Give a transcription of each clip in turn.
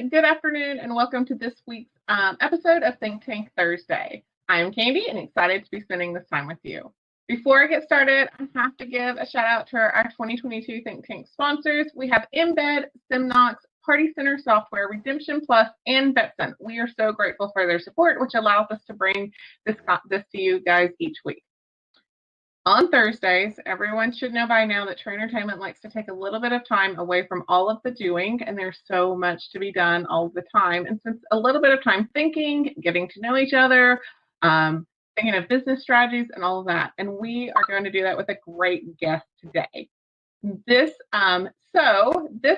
good afternoon, and welcome to this week's episode of ThinkTank Thursday. I'm Candy and excited to be spending this time with you. Before I get started, I have to give a shout out to our 2022 Think Tank sponsors. We have Embed, Simnox, Party Center Software, Redemption Plus, and Betson. We are so grateful for their support, which allows us to bring this to you guys each week. On Thursdays, everyone should know by now that Trainertainment likes to take a little bit of time away from all of the doing, and there's so much to be done all the time. And since a little bit of time thinking, getting to know each other, thinking of business strategies and all of that. And we are going to do that with a great guest today. This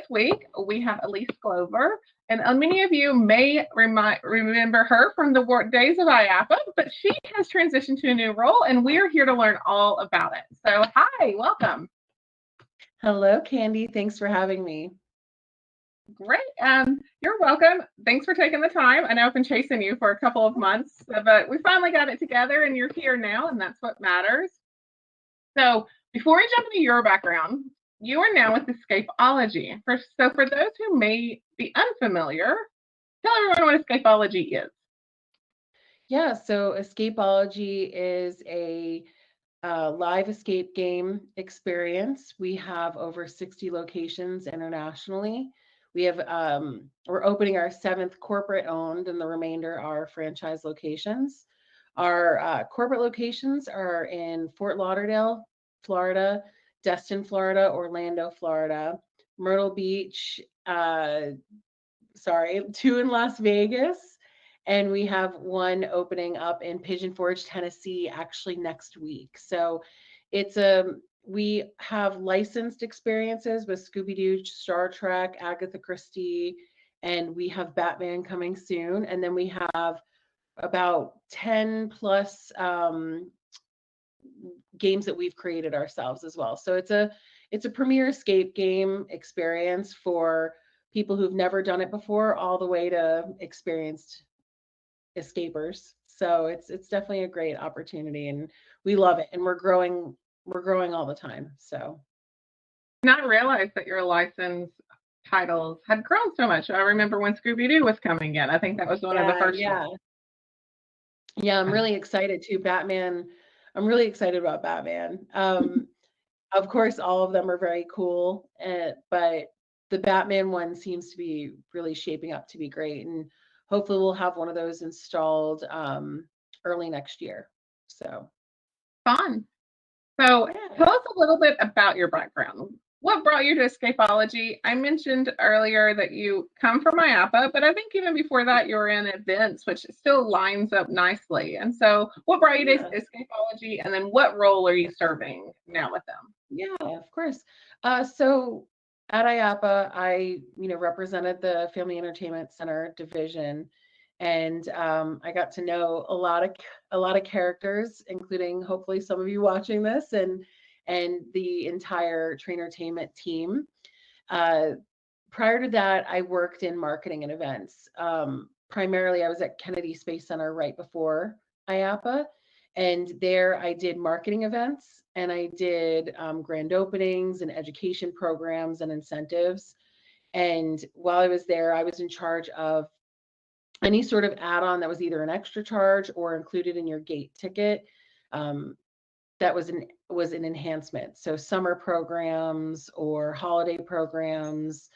week we have Alyse Sklover, and many of you may remember her from the days of IAPA, but she has transitioned to a new role, and we're here to learn all about it. So, hi, welcome. Hello, Candy. Thanks for having me. Great. You're welcome. Thanks for taking the time. I know I've been chasing you for a couple of months, but we finally got it together, and you're here now, and that's what matters. So, before we jump into your background, you are now with Escapeology. So for those who may be unfamiliar, tell everyone what Escapeology is. Yeah, so Escapeology is a live escape game experience. We have over 60 locations internationally. We have we're opening our 7th corporate owned, and the remainder are franchise locations. Our corporate locations are in Fort Lauderdale, Florida, Destin, Florida, Orlando, Florida, Myrtle Beach, 2 in Las Vegas, and we have 1 opening up in Pigeon Forge, Tennessee, actually next week. So we have licensed experiences with Scooby-Doo, Star Trek, Agatha Christie, and we have Batman coming soon. And then we have about 10 plus games that we've created ourselves as well. So it's a premier escape game experience for people who've never done it before, all the way to experienced escapers. So it's definitely a great opportunity, and we love it, and we're growing all the time. So I realized that your license titles had grown so much. I remember when Scooby-Doo was coming in. I think that was one of the first ones. Yeah, I'm really excited too. Batman, I'm really excited about Batman. Of course, all of them are very cool, but the Batman one seems to be really shaping up to be great, and hopefully we'll have one of those installed early next year. So fun. So tell us a little bit about your background. What brought you to Escapeology? I mentioned earlier that you come from IAPA, but I think even before that you were in events, which still lines up nicely. And so what brought you to Escapeology, and then what role are you serving now with them? Yeah, of course. So at IAPA, I represented the Family Entertainment Center division, and I got to know a lot of characters, including hopefully some of you watching this, and the entire Trainertainment team. Prior to that, I worked in marketing and events. Primarily, I was at Kennedy Space Center right before IAPA, and there I did marketing events, and I did grand openings and education programs and incentives. And while I was there, I was in charge of any sort of add-on that was either an extra charge or included in your gate ticket. That was an enhancement. So summer programs or holiday programs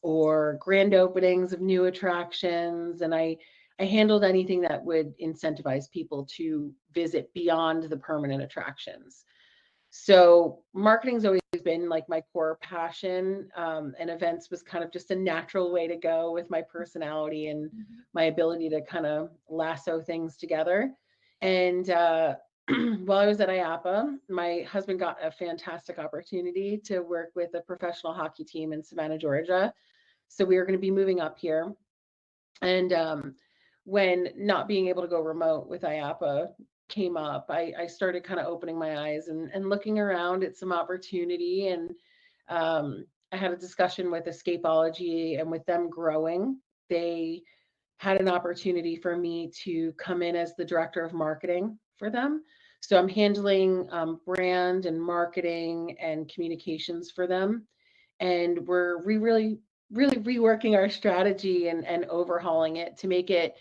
or grand openings of new attractions. And I handled anything that would incentivize people to visit beyond the permanent attractions. So marketing's always been like my core passion, and events was kind of just a natural way to go with my personality and my ability to kind of lasso things together. And while I was at IAPA, my husband got a fantastic opportunity to work with a professional hockey team in Savannah, Georgia. So we were going to be moving up here. And when not being able to go remote with IAPA came up, I started kind of opening my eyes and looking around at some opportunity. And I had a discussion with Escapeology, and with them growing, they had an opportunity for me to come in as the director of marketing for them. So I'm handling brand and marketing and communications for them. And we really really reworking our strategy and overhauling it to make it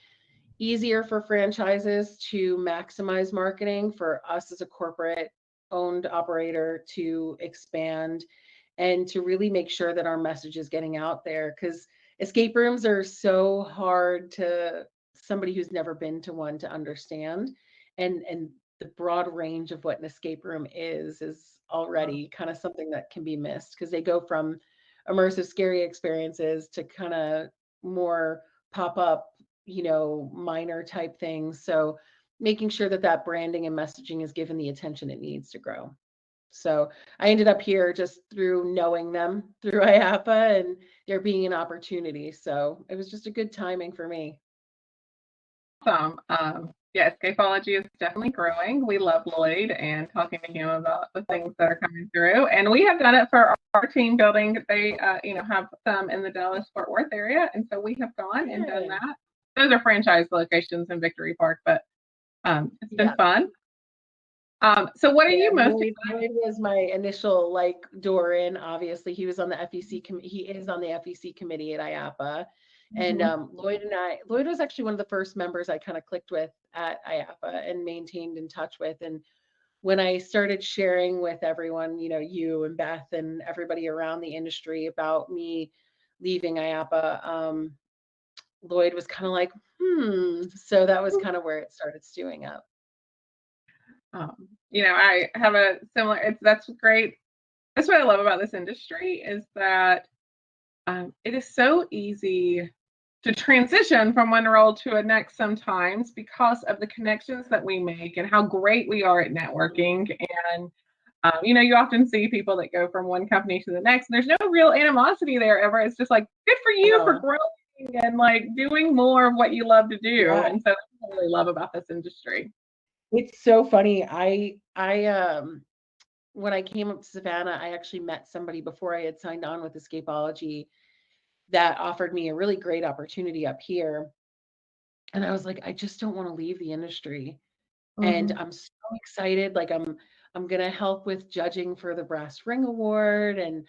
easier for franchises to maximize marketing, for us as a corporate owned operator to expand, and to really make sure that our message is getting out there, because escape rooms are so hard to somebody who's never been to one to understand, and the broad range of what an escape room is already kind of something that can be missed, because they go from immersive scary experiences to kind of more pop up, minor type things. So making sure that that branding and messaging is given the attention it needs to grow. So I ended up here just through knowing them through IAPA and there being an opportunity. So it was just a good timing for me. Awesome. Yeah, Escapeology is definitely growing. We love Lloyd and talking to him about the things that are coming through. And we have done it for our team building. They, have some in the Dallas-Fort Worth area. And so we have gone and done that. Those are franchise locations in Victory Park, but it's been fun. So what are you most Lloyd was my initial door in. Obviously, he was on the FEC he is on the FEC committee at IAPA. And Lloyd was actually one of the first members I kind of clicked with at IAPA and maintained in touch with. And when I started sharing with everyone, you and Beth and everybody around the industry about me leaving IAPA, Lloyd was kind of like, So that was kind of where it started stewing up. I have a similar, that's great. That's what I love about this industry, is that it is so easy to transition from one role to a next sometimes, because of the connections that we make and how great we are at networking. And you often see people that go from one company to the next, and there's no real animosity there ever. It's just like, good for you for growing and doing more of what you love to do. And so that's what I really love about this industry. It's so funny. I when I came up to Savannah, I actually met somebody before I had signed on with Escapeology that offered me a really great opportunity up here. And I was like, I just don't want to leave the industry. And I'm so excited. I'm gonna help with judging for the Brass Ring Award. And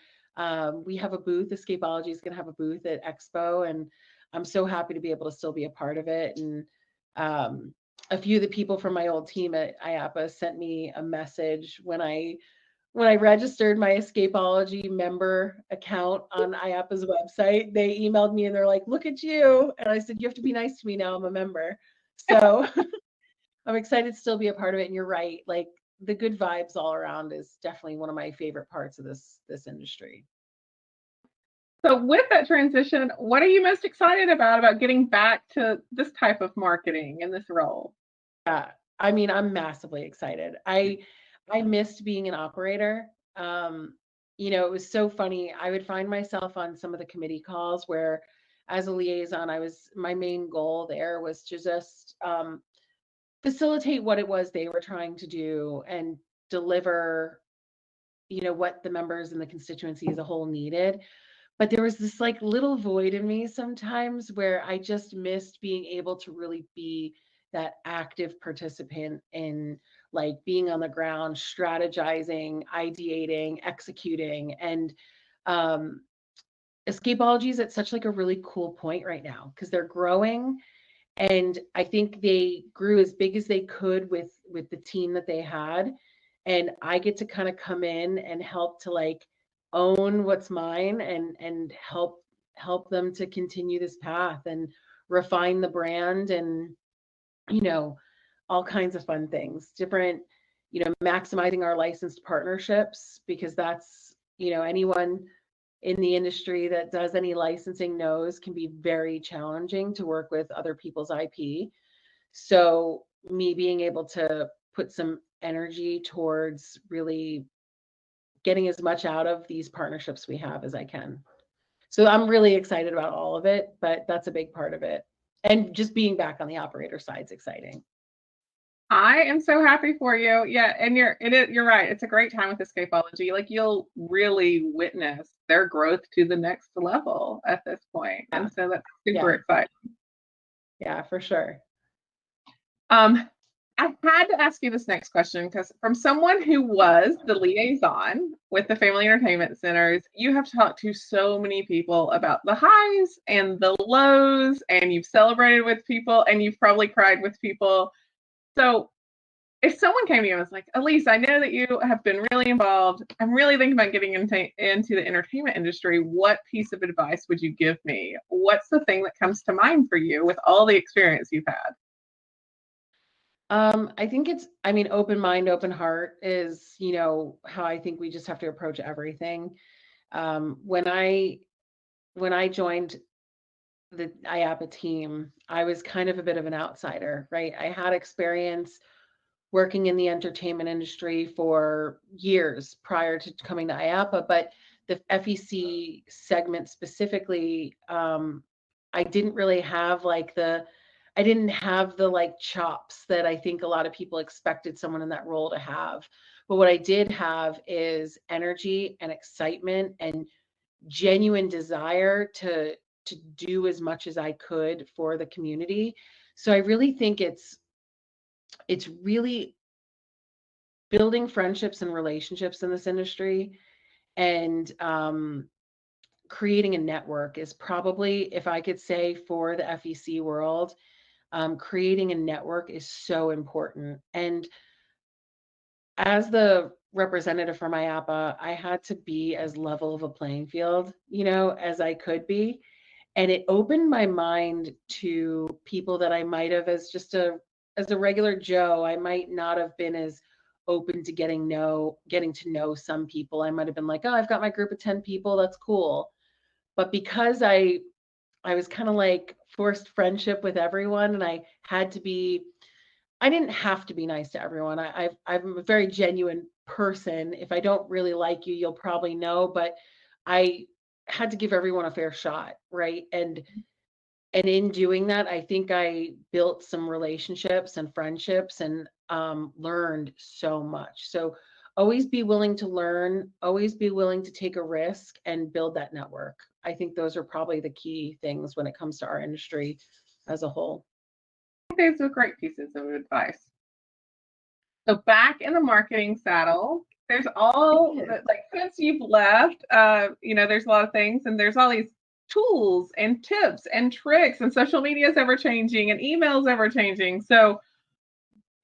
we have a booth. Escapeology is gonna have a booth at Expo, and I'm so happy to be able to still be a part of it. And a few of the people from my old team at IAPA sent me a message when I registered my Escapeology member account on IAPA's website. They emailed me and they're like, "Look at you!" And I said, "You have to be nice to me now. I'm a member." So I'm excited to still be a part of it. And you're right, the good vibes all around is definitely one of my favorite parts of this industry. So with that transition, what are you most excited about getting back to this type of marketing in this role? Yeah, I mean, I'm massively excited. I missed being an operator. It was so funny. I would find myself on some of the committee calls where, as a liaison, my main goal there was to just facilitate what it was they were trying to do and deliver, what the members and the constituency as a whole needed. But there was this little void in me sometimes where I just missed being able to really be that active participant in being on the ground, strategizing, ideating, executing. And Escapeology is at such a really cool point right now because they're growing. And I think they grew as big as they could with the team that they had. And I get to kind of come in and help to own what's mine and help them to continue this path and refine the brand and all kinds of fun things, different, maximizing our licensed partnerships, because that's, anyone in the industry that does any licensing knows can be very challenging to work with other people's IP. So me being able to put some energy towards really getting as much out of these partnerships we have as I can. So I'm really excited about all of it, but that's a big part of it. And just being back on the operator side is exciting. I am so happy for you. Yeah, and you're right. It's a great time with Escapeology. You'll really witness their growth to the next level at this point. Yeah. And so that's super exciting. Yeah, for sure. I had to ask you this next question because from someone who was the liaison with the family entertainment centers, you have talked to so many people about the highs and the lows, and you've celebrated with people, and you've probably cried with people. So if someone came to you and was like, Alyse, I know that you have been really involved. I'm really thinking about getting into the entertainment industry. What piece of advice would you give me? What's the thing that comes to mind for you with all the experience you've had? I think open mind, open heart is, how I think we just have to approach everything. When I joined the IAPA team, I was kind of a bit of an outsider, right? I had experience working in the entertainment industry for years prior to coming to IAPA, but the FEC segment specifically, I didn't really have I didn't have the chops that I think a lot of people expected someone in that role to have. But what I did have is energy and excitement and genuine desire to do as much as I could for the community. So I really think it's really building friendships and relationships in this industry, and creating a network is probably, if I could say, for the FEC world, creating a network is so important. And as the representative for IAPA, I had to be as level of a playing field, as I could be. And it opened my mind to people that I might have, as a regular Joe, I might not have been as open to getting to know some people. I might have been like, oh, I've got my group of 10 people, that's cool. But because I was kind of like forced friendship with everyone, and I didn't have to be nice to everyone. I'm a very genuine person. If I don't really like you, you'll probably know, but I had to give everyone a fair shot, right? And in doing that, I think I built some relationships and friendships, and learned so much. So always be willing to learn, always be willing to take a risk and build that network. I think those are probably the key things when it comes to our industry as a whole. These are great pieces of advice. So back in the marketing saddle, there's all like since you've left, there's a lot of things, and there's all these tools and tips and tricks, and social media is ever changing and emails ever changing. So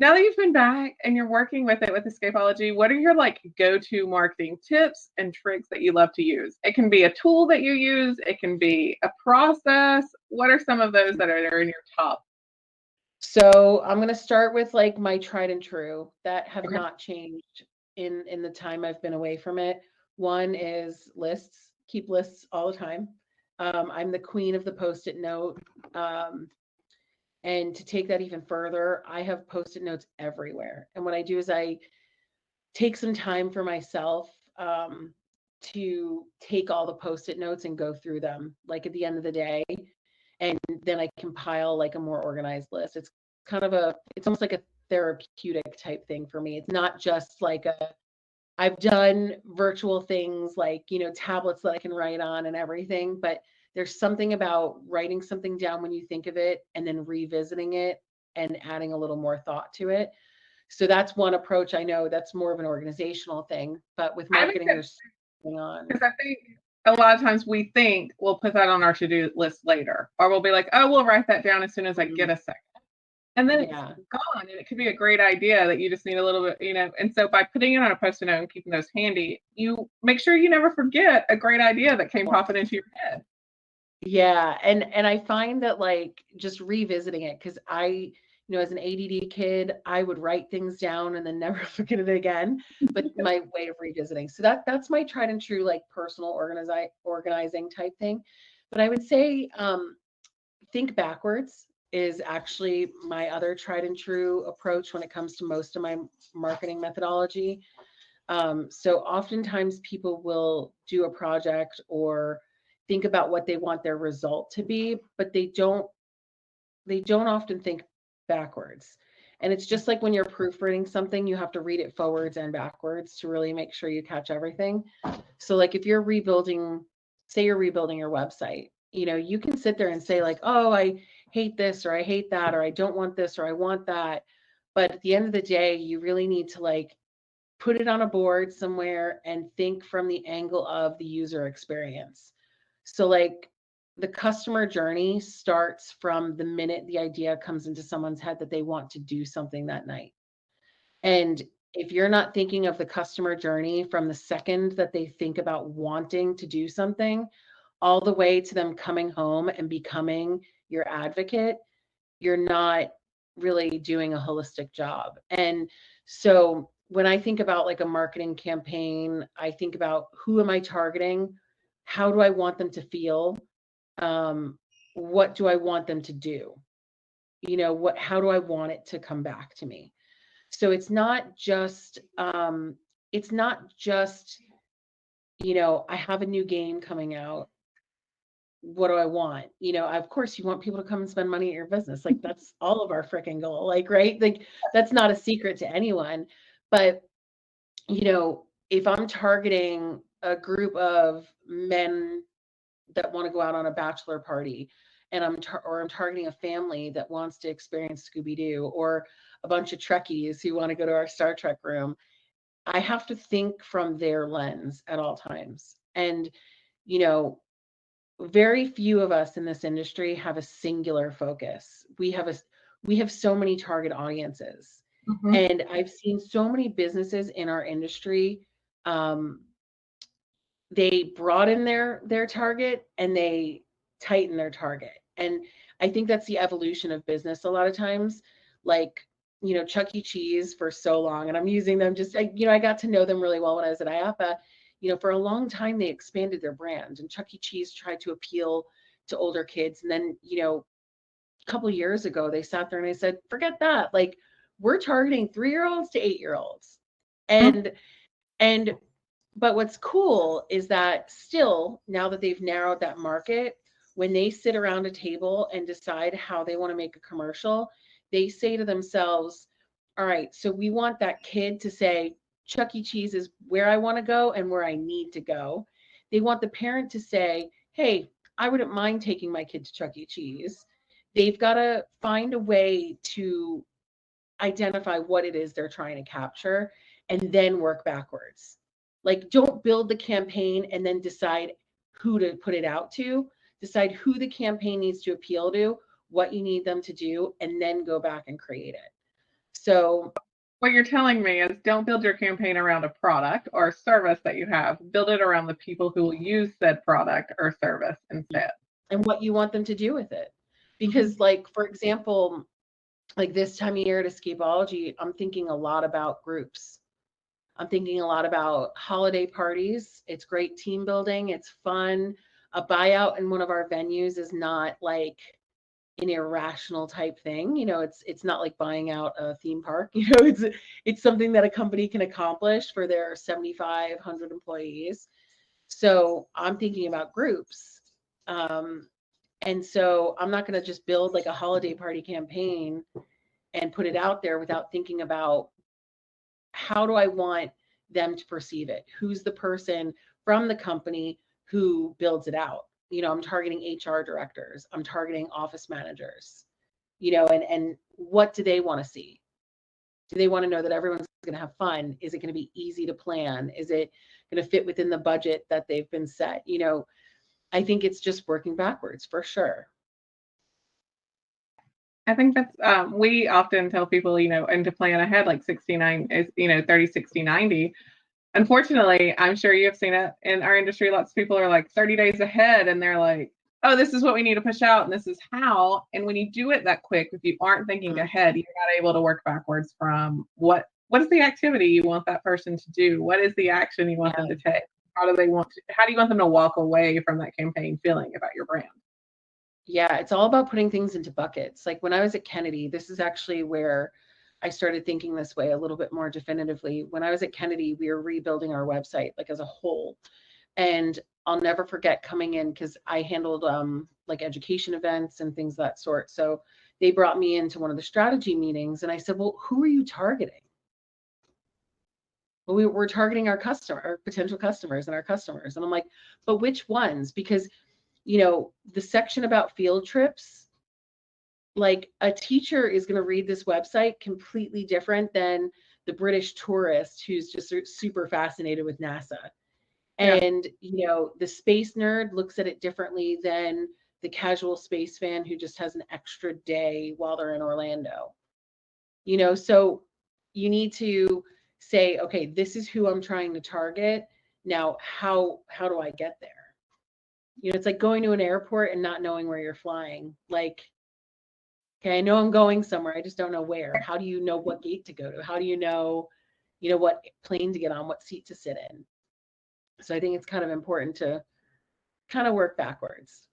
now that you've been back and you're working with it with Escapeology, what are your go-to marketing tips and tricks that you love to use? It can be a tool that you use, it can be a process. What are some of those that are in your top? So I'm going to start with my tried and true that have Okay. not changed in the time I've been away from it. One is lists. Keep lists all the time. I'm the queen of the post-it note. And to take that even further, I have post-it notes everywhere. And what I do is I take some time for myself, to take all the post-it notes and go through them, at the end of the day, and then I compile a more organized list. It's almost like a therapeutic type thing for me. It's not just I've done virtual things tablets that I can write on and everything, but there's something about writing something down when you think of it and then revisiting it and adding a little more thought to it. So that's one approach. I know that's more of an organizational thing, but with marketing, there's going on. Because I think a lot of times we think we'll put that on our to-do list later, or we'll be like, oh, we'll write that down as soon as I get a second. And then it's gone, and it could be a great idea that you just need a little bit, And so by putting it on a post-it note and keeping those handy, you make sure you never forget a great idea that came popping into your head. Yeah, and I find that just revisiting it, because as an ADD kid, I would write things down and then never forget it again. But my way of revisiting, so that's my tried and true personal organizing type thing. But I would say think backwards is actually my other tried and true approach when it comes to most of my marketing methodology. So oftentimes people will do a project or think about what they want their result to be, but they don't often think backwards. And it's just like when you're proofreading something, you have to read it forwards and backwards to really make sure you catch everything. So if you're say you're rebuilding your website, you can sit there and say oh, I hate this, or I hate that, or I don't want this, or I want that. But at the end of the day, you really need to like put it on a board somewhere and think from the angle of the user experience. So like the customer journey starts from the minute the idea comes into someone's head that they want to do something that night. And if you're not thinking of the customer journey from the second that they think about wanting to do something, all the way to them coming home and becoming your advocate, you're not really doing a holistic job. And so when I think about like a marketing campaign, I think about who am I targeting? How do I want them to feel? Um, what do I want them to do? How do I want it to come back to me? So it's not just, I have a new game coming out. What do I want? Of course you want people to come and spend money at your business. Like that's all of our freaking goal. Like, right? Like that's not a secret to anyone. But, if I'm targeting a group of men that want to go out on a bachelor party and I'm targeting a family that wants to experience Scooby-Doo or a bunch of Trekkies who want to go to our Star Trek room, I have to think from their lens at all times. And, you know, very few of us in this industry have a singular focus. We have so many target audiences. Mhm. And I've seen so many businesses in our industry, um, they broaden their target and they tighten their target. And I think that's the evolution of business a lot of times. Like, Chuck E. Cheese for so long, and I'm using them just, I got to know them really well when I was at IAPA. For a long time, they expanded their brand, and Chuck E. Cheese tried to appeal to older kids. And then, a couple of years ago, they sat there and they said, forget that. Like, we're targeting 3-year-olds to 8-year-olds. And but what's cool is that still, now that they've narrowed that market, when they sit around a table and decide how they want to make a commercial, they say to themselves, all right, so we want that kid to say, Chuck E. Cheese is where I want to go and where I need to go. They want the parent to say, hey, I wouldn't mind taking my kid to Chuck E. Cheese. They've got to find a way to identify what it is they're trying to capture and then work backwards. Like, don't build the campaign and then decide who to put it out to. Decide who the campaign needs to appeal to, what you need them to do, and then go back and create it. So, What you're telling me is don't build your campaign around a product or service that you have. Build it around the people who will use said product or service instead. and what you want them to do with it. Mhm. Because, like, for example, like this time of year at Escapeology, I'm thinking a lot about groups. I'm thinking a lot about holiday parties. It's great team building. It's fun. A buyout in one of our venues is not like an irrational type thing. It's not like buying out a theme park. It's something that a company can accomplish for their 7,500 employees. So I'm thinking about groups. Um, and so I'm not going to just build like a holiday party campaign and put it out there without thinking about how do I want them to perceive it? Who's the person from the company who builds it out? I'm targeting HR directors, I'm targeting office managers, and what do they want to see? Do they want to know that everyone's going to have fun? Is it going to be easy to plan? Is it going to fit within the budget that they've been set? I think it's just working backwards for sure. I think that's, we often tell people, and to plan ahead, like 69 is, 30, 60, 90. Unfortunately, I'm sure you have seen it in our industry. Lots of people are like 30 days ahead and they're like, oh, this is what we need to push out and this is how. And when you do it that quick, if you aren't thinking ahead, you're not able to work backwards from what is the activity you want that person to do? What is the action you want them to take? How do you want them to walk away from that campaign feeling about your brand? Yeah, it's all about putting things into buckets. Like when I was at Kennedy, this is actually where I started thinking this way a little bit more definitively. When I was at Kennedy, we were rebuilding our website like as a whole. And I'll never forget coming in because I handled like education events and things of that sort. So they brought me into one of the strategy meetings and I said, well, who are you targeting? Well, we're targeting our potential customers and our customers. And I'm like, but which ones? Because, the section about field trips, like a teacher is going to read this website completely different than the British tourist who's just super fascinated with NASA. Yeah. And, you know, the space nerd looks at it differently than the casual space fan who just has an extra day while they're in Orlando. You know, so you need to say, okay, this is who I'm trying to target. Now, how do I get there? You know, it's like going to an airport and not knowing where you're flying. Like, okay, I know I'm going somewhere. I just don't know where. How do you know what gate to go to? How do you know, what plane to get on, what seat to sit in? So I think it's kind of important to kind of work backwards.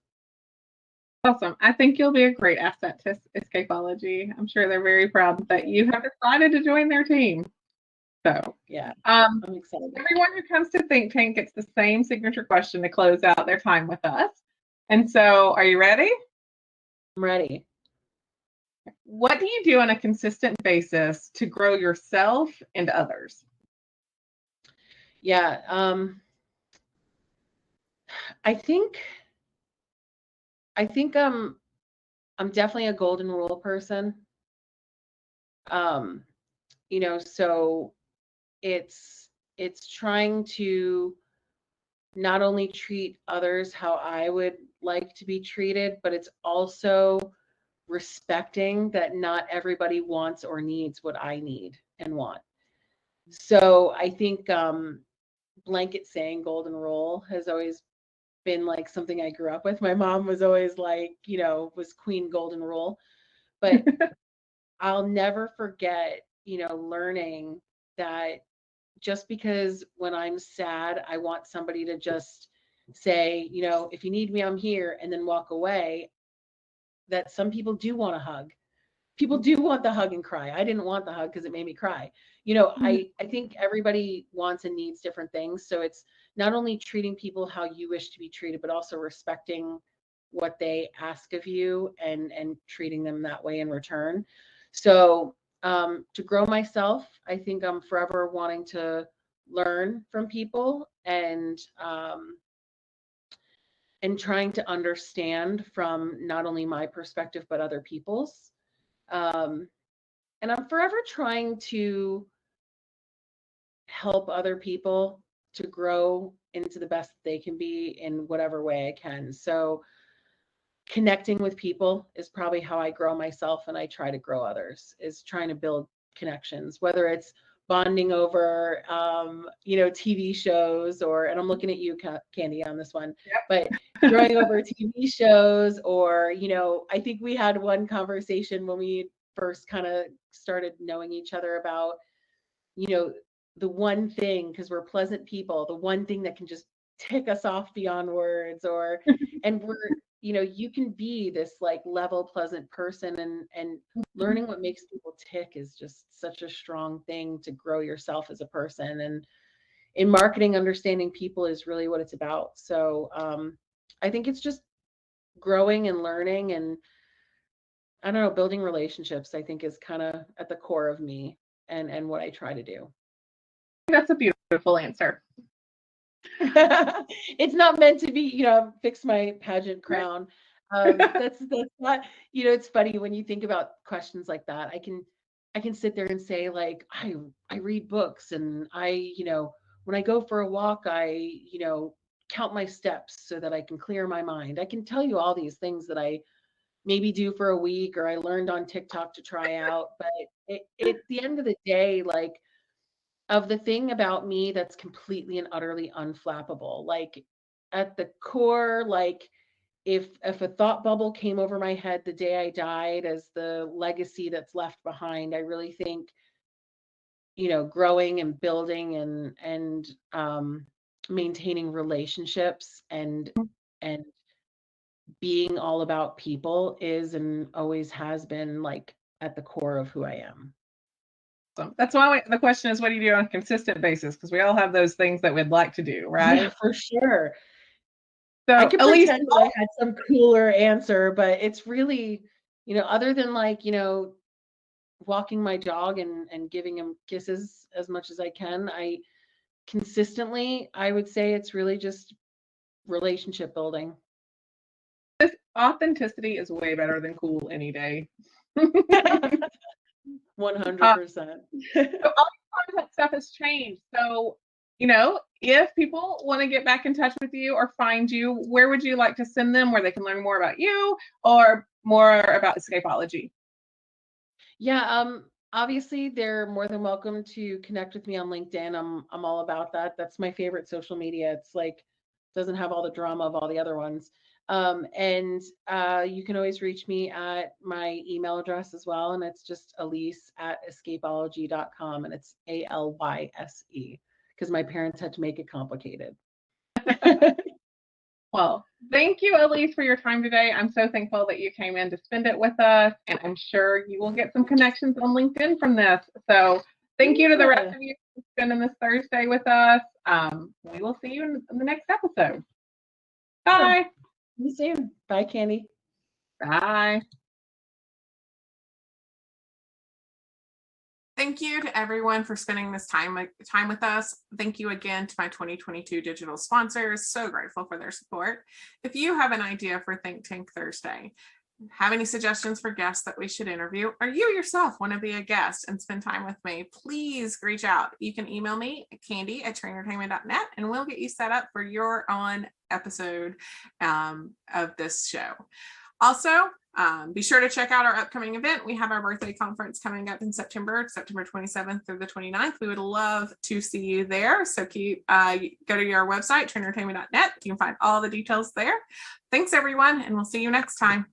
Awesome. I think you'll be a great asset to Escapeology. I'm sure they're very proud that you have decided to join their team. So, Yeah, um, I'm excited. everyone who comes to Think Tank gets the same signature question to close out their time with us. And so, are you ready? I'm ready. What do you do on a consistent basis to grow yourself and others? Yeah, I think I think I'm definitely a golden rule person. Um, you know, so it's trying to not only treat others how I would like to be treated, but it's also respecting that not everybody wants or needs what I need and want. So I think blanket saying golden rule has always been like something I grew up with. My mom was always like, you know, was Queen Golden Rule. But I'll never forget, you know, learning that just because when I'm sad, I want somebody to just say, you know, if you need me, I'm here, and then walk away, that some people do want a hug. People do want the hug and cry. I didn't want the hug because it made me cry. You know, I think everybody wants and needs different things. So it's not only treating people how you wish to be treated, but also respecting what they ask of you and treating them that way in return. So to grow myself, I think I'm forever wanting to learn from people and trying to understand from not only my perspective but other people's. Um, and I'm forever trying to help other people to grow into the best they can be in whatever way I can. So connecting with people is probably how I grow myself and I try to grow others, is trying to build connections, whether it's bonding over you know, TV shows, or and I'm looking at you, Candy, on this one, Yep. but growing over TV shows, or you know, I think we had one conversation when we first kind of started knowing each other about, you know, the one thing, because we're pleasant people, the one thing that can just tick us off beyond words, or and we're, you know, you can be this like level pleasant person, and learning what makes people tick is just such a strong thing to grow yourself as a person. And in marketing, understanding people is really what it's about. So I think it's just growing and learning, and I don't know, building relationships, I think is kind of at the core of me and what I try to do. That's a beautiful answer. It's not meant to be, you know, fix my pageant crown. That's not, you know, it's funny when you think about questions like that. I can sit there and say like I read books, and I, you know, when I go for a walk, I, you know, count my steps so that I can clear my mind. I can tell you all these things that I maybe do for a week or I learned on TikTok to try out, but at the end of the day, like, of the thing about me that's completely and utterly unflappable. Like at the core, like if a thought bubble came over my head the day I died as the legacy that's left behind, I really think, you know, growing and building and maintaining relationships and being all about people is and always has been like at the core of who I am. So that's why the question is, what do you do on a consistent basis? Because we all have those things that we'd like to do, Yeah, right? for sure. I So, could Alyse, pretend that I had some cooler answer, but it's really, you know, other than like, you know, walking my dog and giving him kisses as much as I can, I consistently, I would say it's really just relationship building. Authenticity is way better than cool any day. 100%. So all the content stuff has changed. So, if people want to get back in touch with you or find you, where would you like to send them where they can learn more about you or more about Escapeology? Yeah, obviously they're more than welcome to connect with me on LinkedIn. I'm all about that. That's my favorite social media. It's like doesn't have all the drama of all the other ones. And you can always reach me at my email address as well. And it's just Alyse@escapeology.com. And it's ALYSE because my parents had to make it complicated. Well, thank you, Alyse, for your time today. I'm so thankful that you came in to spend it with us, and I'm sure you will get some connections on LinkedIn from this. So thank you to the rest of you for spending this Thursday with us. We will see you in the next episode. Bye. See you soon. Bye, Candy. Bye. Thank you to everyone for spending this time with us. Thank you again to my 2022 digital sponsors. So grateful for their support. If you have an idea for Think Tank Thursday, have any suggestions for guests that we should interview, or you yourself want to be a guest and spend time with me, please reach out. You can email me at candy@trainertainment.net and we'll get you set up for your own episode of this show. Also, be sure to check out our upcoming event. We have our birthday conference coming up in September 27th through the 29th. We would love to see you there. So go to our website, trainertainment.net. You can find all the details there. Thanks, everyone, and we'll see you next time.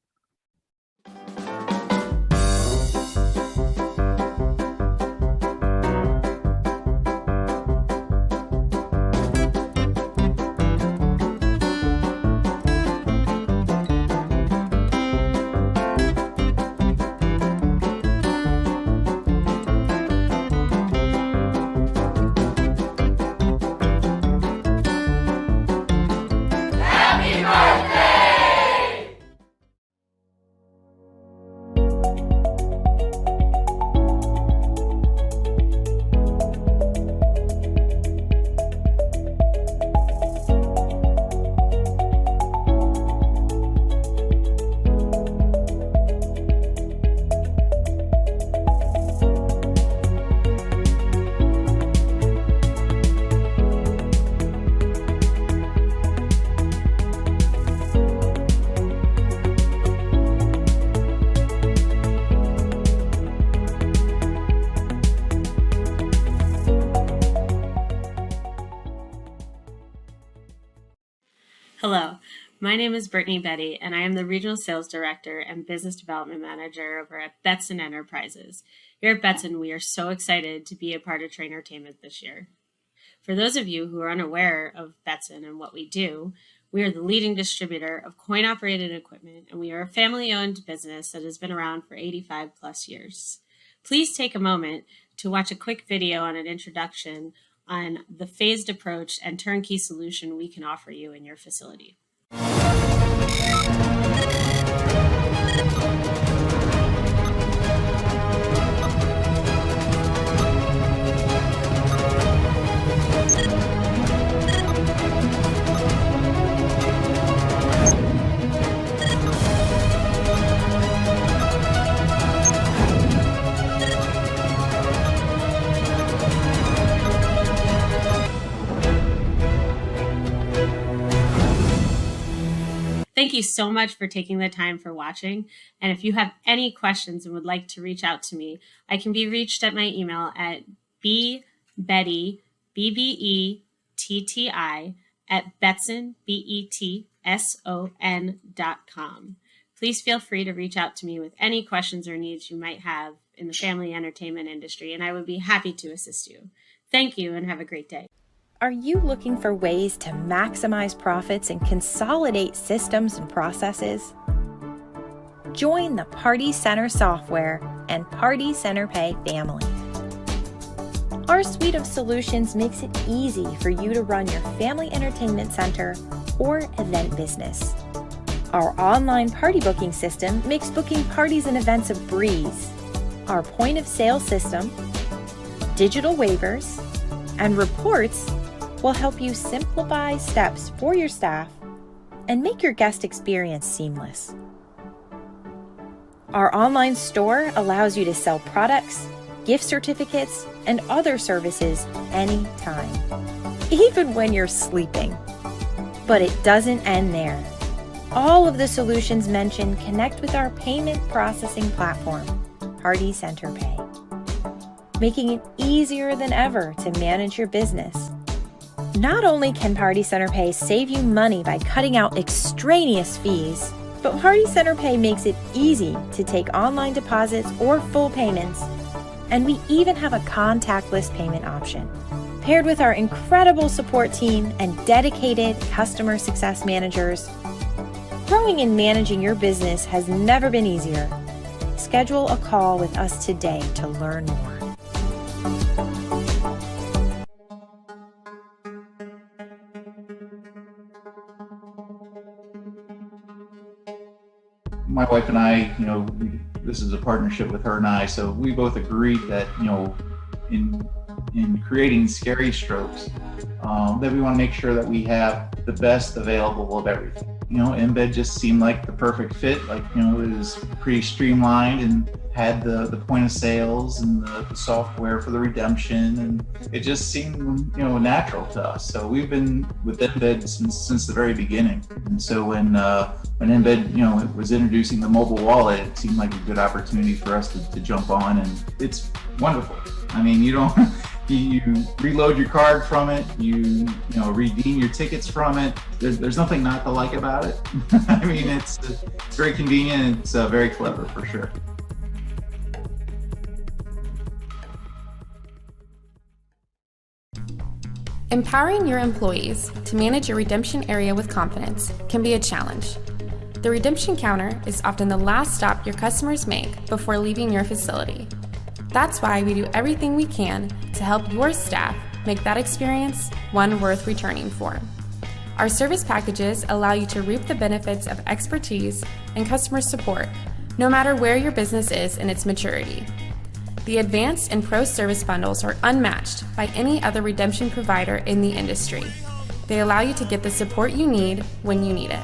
Hello, my name is Brittany Betty, and I am the Regional Sales Director and Business Development Manager over at Betson Enterprises. Here at Betson, we are so excited to be a part of Trainertainment this year. For those of you who are unaware of Betson and what we do, we are the leading distributor of coin-operated equipment, and we are a family-owned business that has been around for 85 plus years. Please take a moment to watch a quick video on an introduction on the phased approach and turnkey solution we can offer you in your facility. Thank you so much for taking the time for watching. And if you have any questions and would like to reach out to me, I can be reached at my email at bbetty, BBETTI, at Betson, BETSON.com. Please feel free to reach out to me with any questions or needs you might have in the family entertainment industry, and I would be happy to assist you. Thank you and have a great day. Are you looking for ways to maximize profits and consolidate systems and processes? Join the Party Center Software and Party Center Pay family. Our suite of solutions makes it easy for you to run your family entertainment center or event business. Our online party booking system makes booking parties and events a breeze. Our point of sale system, digital waivers, and reports will help you simplify steps for your staff and make your guest experience seamless. Our online store allows you to sell products, gift certificates, and other services anytime, even when you're sleeping. But it doesn't end there. All of the solutions mentioned connect with our payment processing platform, Party Center Pay, making it easier than ever to manage your business. Not only can Party Center Pay save you money by cutting out extraneous fees, but Party Center Pay makes it easy to take online deposits or full payments, and we even have a contactless payment option. Paired with our incredible support team and dedicated customer success managers, growing and managing your business has never been easier. Schedule a call with us today to learn more. My wife and I, this is a partnership with her and I, so we both agreed that, in creating Scary Strokes, that we want to make sure that we have the best available of everything. Embed just seemed like the perfect fit. It was pretty streamlined and had the point of sales and the software for the redemption, and it just seemed, natural to us. So we've been with Embed since the very beginning. And so when Embed, it was introducing the mobile wallet, it seemed like a good opportunity for us to jump on, and it's wonderful. I mean, you reload your card from it, you redeem your tickets from it. There's nothing not to like about it. I mean, it's very convenient. It's very clever for sure. Empowering your employees to manage your redemption area with confidence can be a challenge. The redemption counter is often the last stop your customers make before leaving your facility. That's why we do everything we can to help your staff make that experience one worth returning for. Our service packages allow you to reap the benefits of expertise and customer support, no matter where your business is in its maturity. The Advanced and Pro service bundles are unmatched by any other redemption provider in the industry. They allow you to get the support you need when you need it.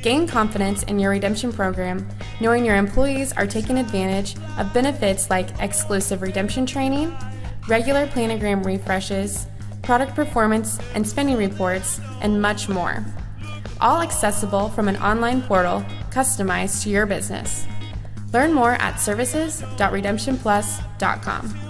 Gain confidence in your redemption program, knowing your employees are taking advantage of benefits like exclusive redemption training, regular planogram refreshes, product performance and spending reports, and much more. All accessible from an online portal customized to your business. Learn more at services.redemptionplus.com.